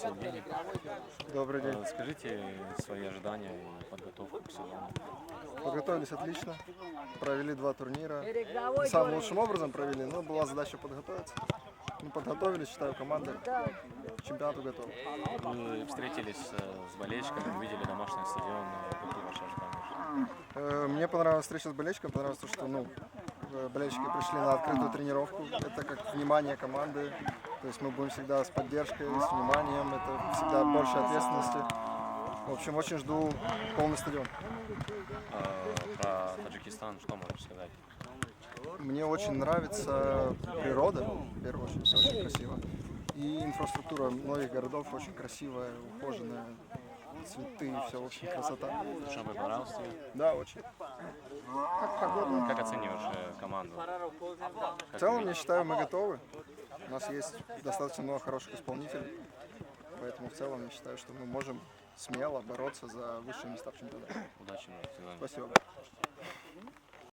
здравствуйте, Евгений. Добрый день. Скажите свои ожидания и подготовку к сезону. Подготовились отлично, провели 2 турнира. Не самым лучшим образом провели, но была задача подготовиться. Мы подготовились, считаю, команда к чемпионату готова. Вы встретились с болельщиками, увидели домашний стадион. Какие ваши ожидания? Мне понравилась встреча с болельщиками, понравилось то, что болельщики пришли на открытую тренировку. Это как внимание команды. То есть мы будем всегда с поддержкой, с вниманием, это всегда больше ответственности. В общем, очень жду полный стадион. Про Таджикистан что можешь сказать? Мне очень нравится природа, в первую очередь, очень красиво. И инфраструктура многих городов очень красивая, ухоженная, цветы, все, в общем, красота. Душанбе понравился тебе? Да, очень. Как оцениваешь команду? В целом, я считаю, мы готовы. У нас есть достаточно много хороших исполнителей. Поэтому в целом я считаю, что мы можем смело бороться за высшие места в чемпионате. Удачи в сезоне. Спасибо.